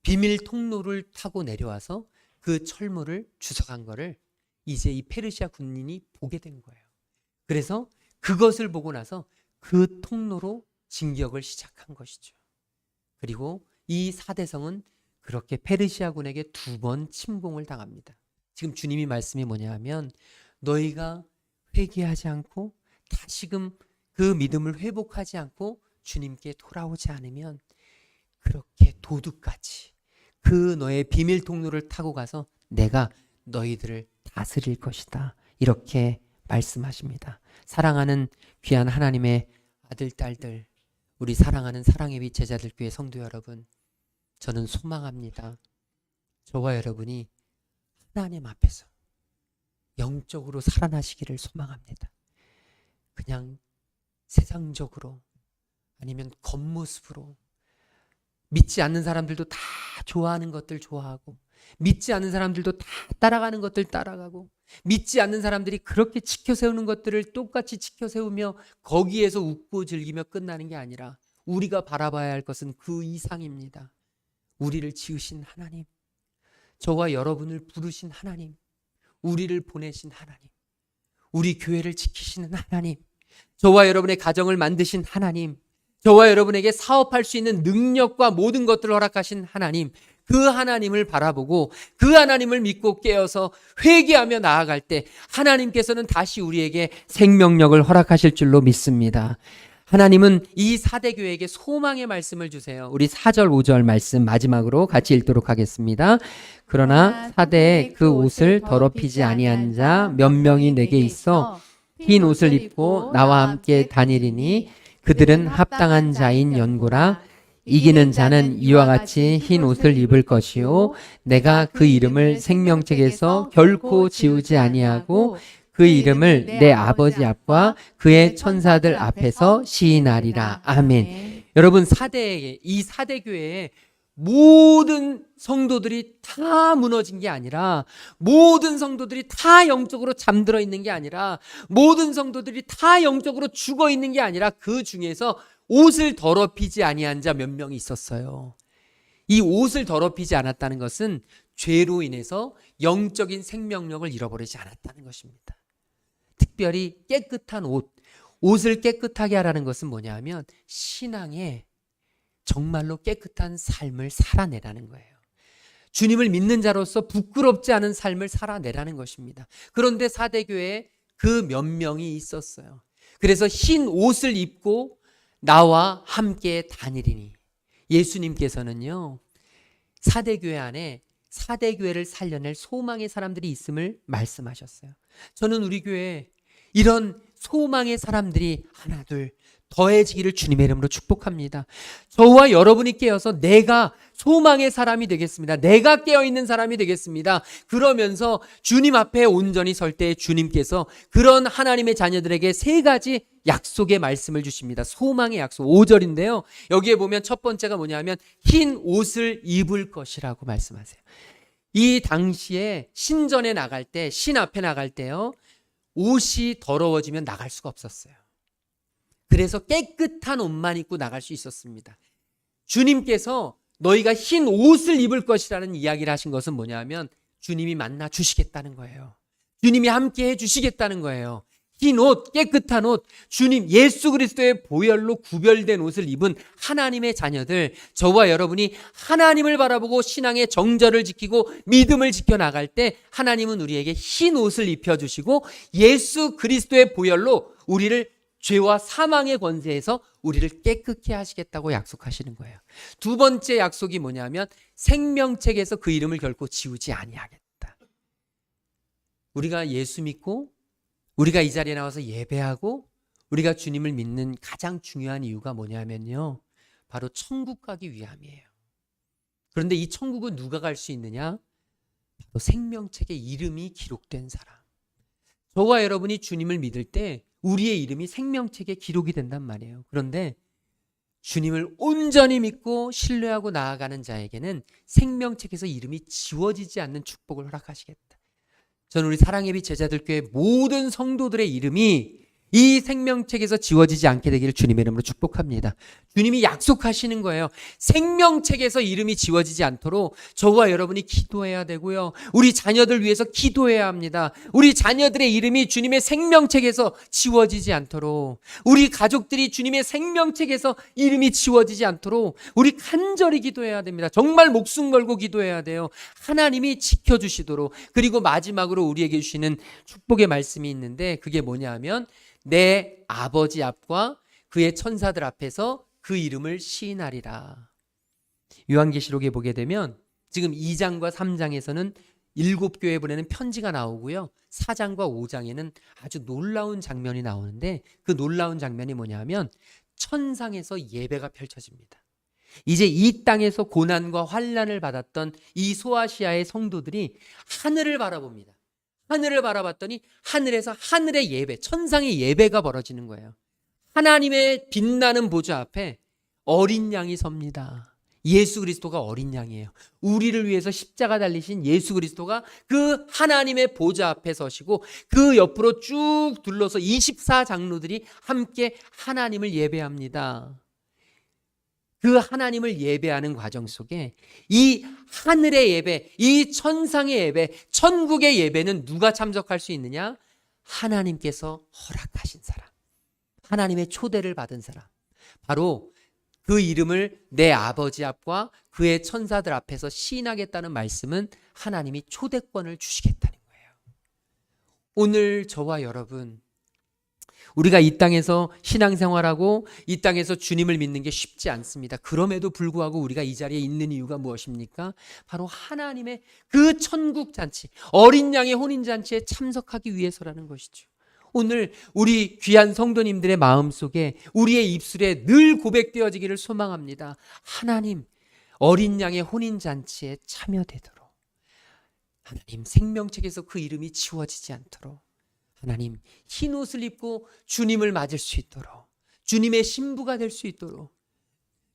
비밀 통로를 타고 내려와서 그 철모를 주워간 거를 이제 이 페르시아 군인이 보게 된 거예요. 그래서 그것을 보고 나서 그 통로로 진격을 시작한 것이죠. 그리고 이 사대성은 그렇게 페르시아군에게 2번 침공을 당합니다. 지금 주님이 말씀이 뭐냐 하면 너희가 회개하지 않고 다시금 그 믿음을 회복하지 않고 주님께 돌아오지 않으면 그렇게 도둑같이 그 너의 비밀 통로를 타고 가서 내가 너희들을 다스릴 것이다. 이렇게 말씀하십니다. 사랑하는 귀한 하나님의 아들, 딸들, 우리 사랑하는 사랑의 빛 제자들교회 성도 여러분, 저는 소망합니다. 저와 여러분이 하나님 앞에서 영적으로 살아나시기를 소망합니다. 그냥 세상적으로 아니면 겉모습으로 믿지 않는 사람들도 다 좋아하는 것들 좋아하고 믿지 않는 사람들도 다 따라가는 것들 따라가고 믿지 않는 사람들이 그렇게 지켜세우는 것들을 똑같이 지켜세우며 거기에서 웃고 즐기며 끝나는 게 아니라 우리가 바라봐야 할 것은 그 이상입니다. 우리를 지으신 하나님, 저와 여러분을 부르신 하나님, 우리를 보내신 하나님, 우리 교회를 지키시는 하나님, 저와 여러분의 가정을 만드신 하나님, 저와 여러분에게 사업할 수 있는 능력과 모든 것들을 허락하신 하나님, 그 하나님을 바라보고 그 하나님을 믿고 깨어서 회개하며 나아갈 때 하나님께서는 다시 우리에게 생명력을 허락하실 줄로 믿습니다. 하나님은 이 사대교회에게 소망의 말씀을 주세요. 우리 4절 5절 말씀 마지막으로 같이 읽도록 하겠습니다. 그러나 사대에 그 옷을 더럽히지 아니한 자 몇 명이 내게 있어 흰 옷을 입고 나와 함께 다니리니 그들은 합당한 자인 연고라. 이기는 자는 이와 같이 흰 옷을 입을 것이요 내가 그 이름을 생명책에서 결코 지우지 아니하고 그 이름을 내 아버지 앞과 그의 천사들 앞에서 시인하리라. 아멘. 여러분, 이 사대교회에 모든 성도들이 다 무너진 게 아니라, 모든 성도들이 다 영적으로 잠들어 있는 게 아니라, 모든 성도들이 다 영적으로 죽어 있는 게 아니라 그 중에서 옷을 더럽히지 아니한 자 몇 명이 있었어요. 이 옷을 더럽히지 않았다는 것은 죄로 인해서 영적인 생명력을 잃어버리지 않았다는 것입니다. 특별히 깨끗한 옷을 깨끗하게 하라는 것은 뭐냐 하면 신앙에 정말로 깨끗한 삶을 살아내라는 거예요. 주님을 믿는 자로서 부끄럽지 않은 삶을 살아내라는 것입니다. 그런데 사대교회에 그 몇 명이 있었어요. 그래서 흰 옷을 입고 나와 함께 다니리니, 예수님께서는요 사대교회 안에 사대교회를 살려낼 소망의 사람들이 있음을 말씀하셨어요. 저는 우리 교회에 이런 소망의 사람들이 하나 둘 더해지기를 주님의 이름으로 축복합니다. 저와 여러분이 깨어서 내가 소망의 사람이 되겠습니다. 내가 깨어있는 사람이 되겠습니다. 그러면서 주님 앞에 온전히 설 때 주님께서 그런 하나님의 자녀들에게 3가지 약속의 말씀을 주십니다. 소망의 약속 5절인데요. 여기에 보면 첫 번째가 뭐냐 하면 흰 옷을 입을 것이라고 말씀하세요. 이 당시에 신전에 나갈 때, 신 앞에 나갈 때요, 옷이 더러워지면 나갈 수가 없었어요. 그래서 깨끗한 옷만 입고 나갈 수 있었습니다. 주님께서 너희가 흰 옷을 입을 것이라는 이야기를 하신 것은 뭐냐 하면 주님이 만나 주시겠다는 거예요. 주님이 함께 해 주시겠다는 거예요. 흰 옷, 깨끗한 옷, 주님 예수 그리스도의 보혈로 구별된 옷을 입은 하나님의 자녀들, 저와 여러분이 하나님을 바라보고 신앙의 정절을 지키고 믿음을 지켜나갈 때 하나님은 우리에게 흰 옷을 입혀주시고 예수 그리스도의 보혈로 우리를 죄와 사망의 권세에서 우리를 깨끗게 하시겠다고 약속하시는 거예요. 두 번째 약속이 뭐냐면 생명책에서 그 이름을 결코 지우지 아니하겠다. 우리가 예수 믿고 우리가 이 자리에 나와서 예배하고 우리가 주님을 믿는 가장 중요한 이유가 뭐냐면요, 바로 천국 가기 위함이에요. 그런데 이 천국은 누가 갈 수 있느냐? 바로 생명책에 이름이 기록된 사람. 저와 여러분이 주님을 믿을 때 우리의 이름이 생명책에 기록이 된단 말이에요. 그런데 주님을 온전히 믿고 신뢰하고 나아가는 자에게는 생명책에서 이름이 지워지지 않는 축복을 허락하시겠다. 저는 우리 사랑의 빛 제자들교회 모든 성도들의 이름이 이 생명책에서 지워지지 않게 되기를 주님의 이름으로 축복합니다. 주님이 약속하시는 거예요. 생명책에서 이름이 지워지지 않도록 저와 여러분이 기도해야 되고요. 우리 자녀들 위해서 기도해야 합니다. 우리 자녀들의 이름이 주님의 생명책에서 지워지지 않도록, 우리 가족들이 주님의 생명책에서 이름이 지워지지 않도록 우리 간절히 기도해야 됩니다. 정말 목숨 걸고 기도해야 돼요. 하나님이 지켜주시도록. 그리고 마지막으로 우리에게 주시는 축복의 말씀이 있는데 그게 뭐냐 하면 내 아버지 앞과 그의 천사들 앞에서 그 이름을 시인하리라. 요한계시록에 보게 되면 지금 2장과 3장에서는 7교회에 보내는 편지가 나오고요. 4장과 5장에는 아주 놀라운 장면이 나오는데 그 놀라운 장면이 뭐냐면 천상에서 예배가 펼쳐집니다. 이제 이 땅에서 고난과 환난을 받았던 이 소아시아의 성도들이 하늘을 바라봅니다. 하늘을 바라봤더니 하늘에서 하늘의 예배, 천상의 예배가 벌어지는 거예요. 하나님의 빛나는 보좌 앞에 어린 양이 섭니다. 예수 그리스도가 어린 양이에요. 우리를 위해서 십자가 달리신 예수 그리스도가 그 하나님의 보좌 앞에 서시고 그 옆으로 쭉 둘러서 24장로들이 함께 하나님을 예배합니다. 그 하나님을 예배하는 과정 속에 이 하늘의 예배, 이 천상의 예배, 천국의 예배는 누가 참석할 수 있느냐? 하나님께서 허락하신 사람, 하나님의 초대를 받은 사람, 바로 그 이름을 내 아버지 앞과 그의 천사들 앞에서 시인하겠다는 말씀은 하나님이 초대권을 주시겠다는 거예요. 오늘 저와 여러분, 우리가 이 땅에서 신앙생활하고 이 땅에서 주님을 믿는 게 쉽지 않습니다. 그럼에도 불구하고 우리가 이 자리에 있는 이유가 무엇입니까? 바로 하나님의 그 천국 잔치, 어린 양의 혼인 잔치에 참석하기 위해서라는 것이죠. 오늘 우리 귀한 성도님들의 마음속에 우리의 입술에 늘 고백되어지기를 소망합니다. 하나님, 어린 양의 혼인 잔치에 참여되도록, 하나님 생명책에서 그 이름이 지워지지 않도록, 하나님 흰 옷을 입고 주님을 맞을 수 있도록, 주님의 신부가 될 수 있도록,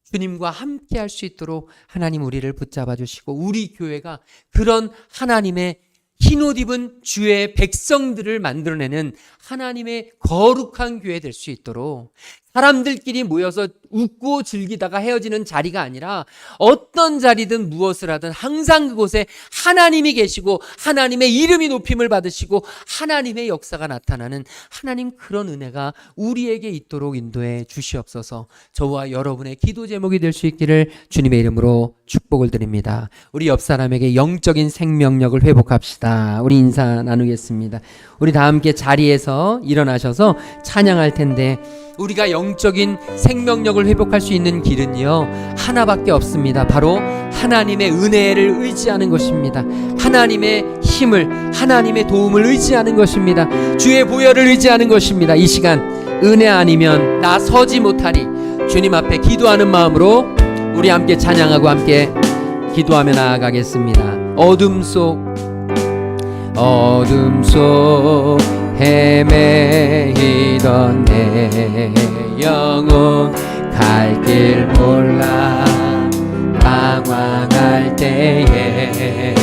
주님과 함께 할 수 있도록 하나님 우리를 붙잡아 주시고 우리 교회가 그런 하나님의 흰옷 입은 주의 백성들을 만들어내는 하나님의 거룩한 교회 될 수 있도록, 사람들끼리 모여서 웃고 즐기다가 헤어지는 자리가 아니라 어떤 자리든 무엇을 하든 항상 그곳에 하나님이 계시고 하나님의 이름이 높임을 받으시고 하나님의 역사가 나타나는 하나님, 그런 은혜가 우리에게 있도록 인도해 주시옵소서. 저와 여러분의 기도 제목이 될 수 있기를 주님의 이름으로 축복을 드립니다. 우리 옆 사람에게 영적인 생명력을 회복합시다. 우리 인사 나누겠습니다. 우리 다 함께 자리에서 일어나셔서 찬양할 텐데, 우리가 영적인 생명력을 회복할 수 있는 길은요 하나밖에 없습니다. 바로 하나님의 은혜를 의지하는 것입니다. 하나님의 힘을, 하나님의 도움을 의지하는 것입니다. 주의 보혈을 의지하는 것입니다. 이 시간 은혜 아니면 나 서지 못하리. 주님 앞에 기도하는 마음으로 우리 함께 찬양하고 함께 기도하며 나아가겠습니다. 어둠 속 헤매이던 내 영혼 갈 길 몰라 방황할 때에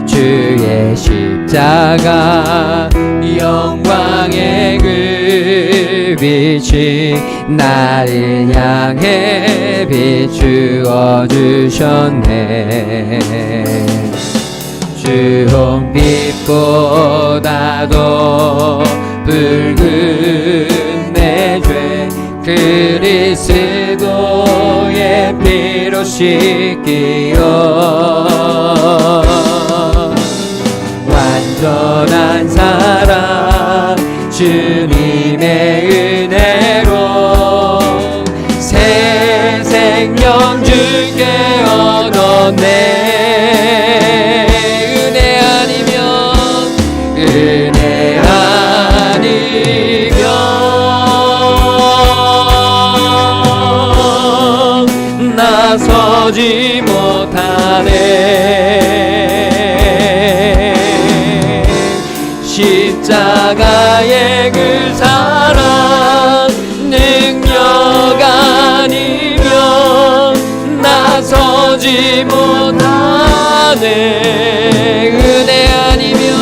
주의 십자가 영광의 그 빛이 나를 향해 비추어 주셨네. 주홍 빛보다도 붉은 내 죄 그리스도의 피로 씻기어 완전한 사랑 주님의 은혜로 새 생명 주께 얻었네. 은혜 아니면 나서지 못하네. 십자가의 그 사랑 능력 아니면 나서지 못하네. 은혜 아니면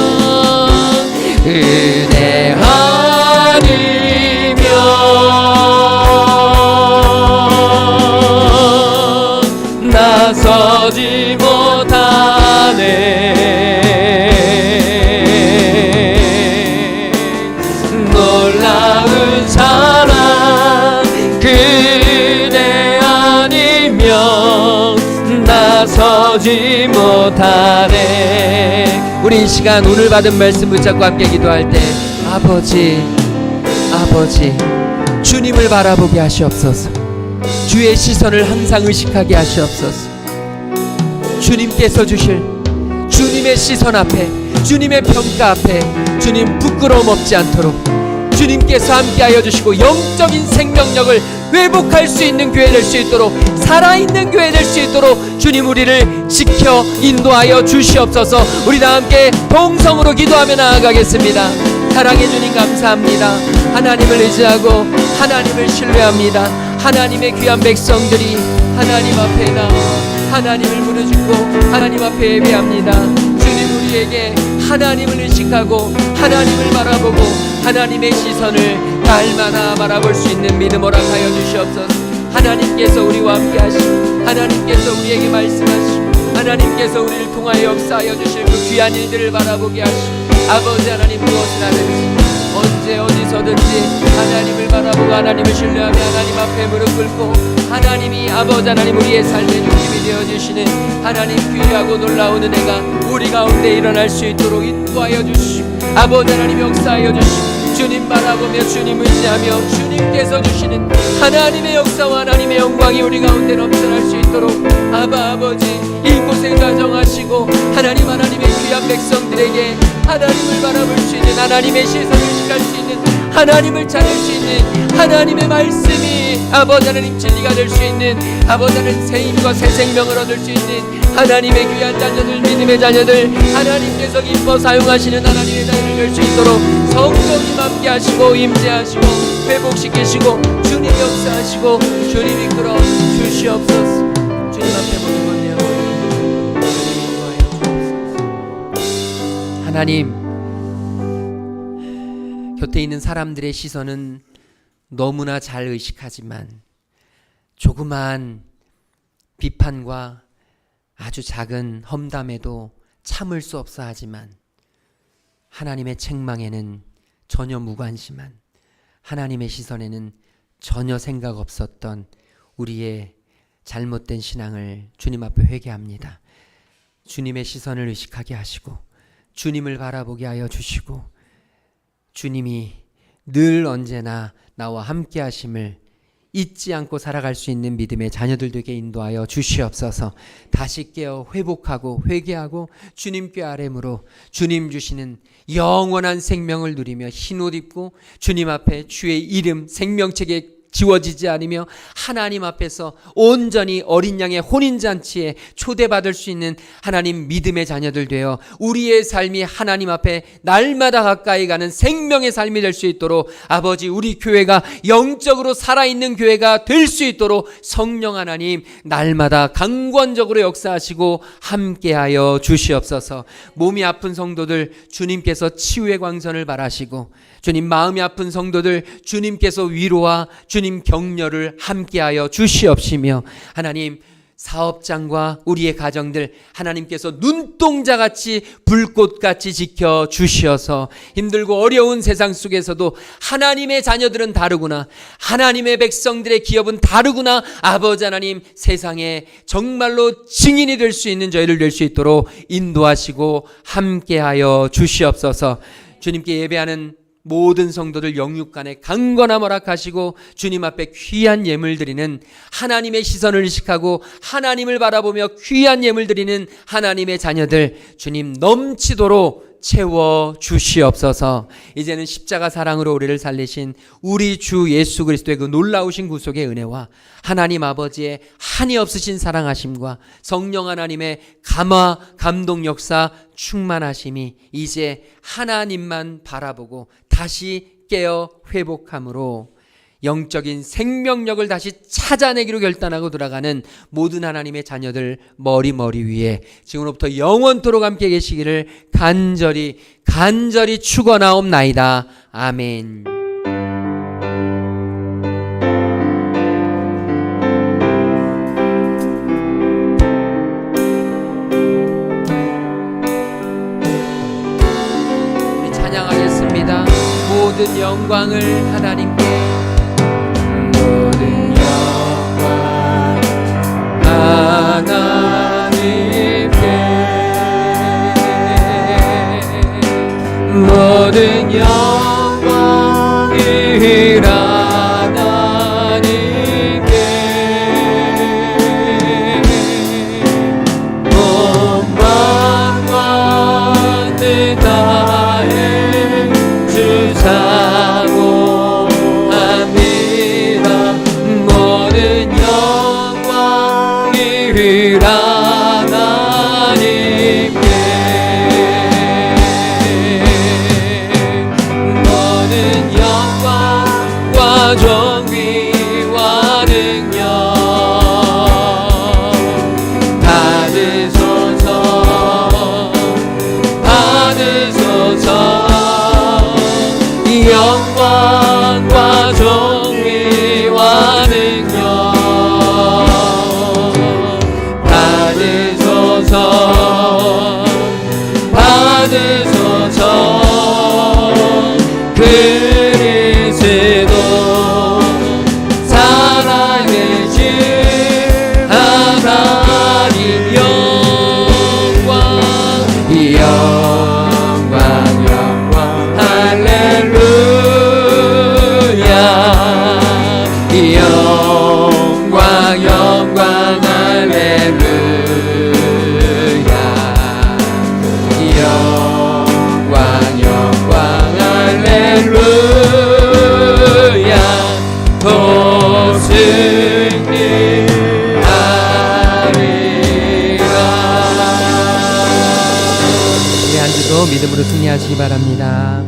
나서지 못하네. 놀라운 사랑 그대 아니면 나서지 못하네. 우리 이 시간 오늘 받은 말씀 붙잡고 함께 기도할 때 아버지 주님을 바라보게 하시옵소서. 주의 시선을 항상 의식하게 하시옵소서. 주님께서 주실 주님의 시선 앞에, 주님의 평가 앞에 주님 부끄러움 없지 않도록 주님께서 함께하여 주시고 영적인 생명력을 회복할 수 있는 교회 될 수 있도록, 살아있는 교회 될 수 있도록 주님 우리를 지켜 인도하여 주시옵소서. 우리 다 함께 동성으로 기도하며 나아가겠습니다. 사랑해 주님 감사합니다. 하나님을 의지하고 하나님을 신뢰합니다. 하나님의 귀한 백성들이 하나님 앞에 나와 하나님을 부르짖고 하나님 앞에 예배합니다. 주님 우리에게 하나님을 의식하고 하나님을 바라보고 하나님의 시선을 날마다 바라볼 수 있는 믿음 허락하여 주시옵소서. 하나님께서 우리와 함께 하시고 하나님께서 우리에게 말씀하시고 하나님께서 우리를 통하여 역사하여 주실 그 귀한 일들을 바라보게 하시고 아버지 하나님 무엇을 하든지 언제 어디서든지 하나님을 바라보고 하나님을 신뢰하며 하나님 앞에 무릎 꿇고 하나님이 아버지 하나님 우리의 삶의 중심이 되어주시는 하나님 귀하고 놀라운 은혜가 우리 가운데 일어날 수 있도록 인도하여 주시고 아버지 하나님 역사하여 주시고 주님 바라보며 주님 의지하며 주님께서 주시는 하나님의 역사와 하나님의 영광이 우리 가운데 넘쳐날 수 있도록 아버지 이곳에 가정하시고 하나님의 귀한 백성들에게 하나님을 바라볼 수 있는 하나님의 시선을 의식할 수 있는 하나님을 찾을 수 있는 하나님의 말씀이 아버지 하나님 진리가 될 수 있는 아버지 하나님 새 힘과 새 생명을 얻을 수 있는 하나님의 귀한 자녀들 믿음의 자녀들 하나님께서 기뻐 사용하시는 하나님의 자녀를 될 수 있도록 성령님 함께 하시고 임재하시고 회복시키시고 주님 역사하시고 주님 이끌어 주시옵소서. 주님 앞에 모든 것 내어 하나님 곁에 있는 사람들의 시선은 너무나 잘 의식하지만 조그만 비판과 아주 작은 험담에도 참을 수 없어 하지만 하나님의 책망에는 전혀 무관심한 하나님의 시선에는 전혀 생각 없었던 우리의 잘못된 신앙을 주님 앞에 회개합니다. 주님의 시선을 의식하게 하시고 주님을 바라보게 하여 주시고 주님이 늘 언제나 나와 함께 하심을 잊지 않고 살아갈 수 있는 믿음의 자녀들 되게 인도하여 주시옵소서. 다시 깨어 회복하고 회개하고 주님께 아뢰므로 주님 주시는 영원한 생명을 누리며 흰옷 입고 주님 앞에 주의 이름 생명책에 지워지지 않으며 하나님 앞에서 온전히 어린 양의 혼인잔치에 초대받을 수 있는 하나님 믿음의 자녀들 되어 우리의 삶이 하나님 앞에 날마다 가까이 가는 생명의 삶이 될 수 있도록 아버지 우리 교회가 영적으로 살아있는 교회가 될 수 있도록 성령 하나님 날마다 강권적으로 역사하시고 함께하여 주시옵소서. 몸이 아픈 성도들 주님께서 치유의 광선을 바라시고 주님 마음이 아픈 성도들 주님께서 위로와 주님 격려를 함께하여 주시옵시며 하나님 사업장과 우리의 가정들 하나님께서 눈동자같이 불꽃같이 지켜 주시어서 힘들고 어려운 세상 속에서도 하나님의 자녀들은 다르구나 하나님의 백성들의 기업은 다르구나 아버지 하나님 세상에 정말로 증인이 될 수 있는 저희를 될 수 있도록 인도하시고 함께하여 주시옵소서. 주님께 예배하는 모든 성도들 영육간에 강건함 허락하시고 주님 앞에 귀한 예물 드리는 하나님의 시선을 의식하고 하나님을 바라보며 귀한 예물 드리는 하나님의 자녀들 주님 넘치도록 채워 주시옵소서. 이제는 십자가 사랑으로 우리를 살리신 우리 주 예수 그리스도의 그 놀라우신 구속의 은혜와 하나님 아버지의 한이 없으신 사랑하심과 성령 하나님의 감화 감동 역사 충만하심이 이제 하나님만 바라보고 다시 깨어 회복함으로 영적인 생명력을 다시 찾아내기로 결단하고 돌아가는 모든 하나님의 자녀들 머리 위에 지금부터 영원토록 함께 계시기를 간절히 축원하옵나이다. 아멘. 우리 찬양하겠습니다. 모든 영광을 하나님께, 모든 영광 하나님께, 모든 영광을 하나님께, 몸만 뜻 다해 주사고 합니다. 모든 영광을 하나님께, 모든 영광과 존귀와 능력 받으소서. 영광과 존귀와 능력 받으소서. 그리스도 살아계신 하나님 영광 할렐루야. 영광 할렐루야. 영광 할렐루야. 또 승리하리라. 우리 한 주도 믿음으로 승리하시기 바랍니다.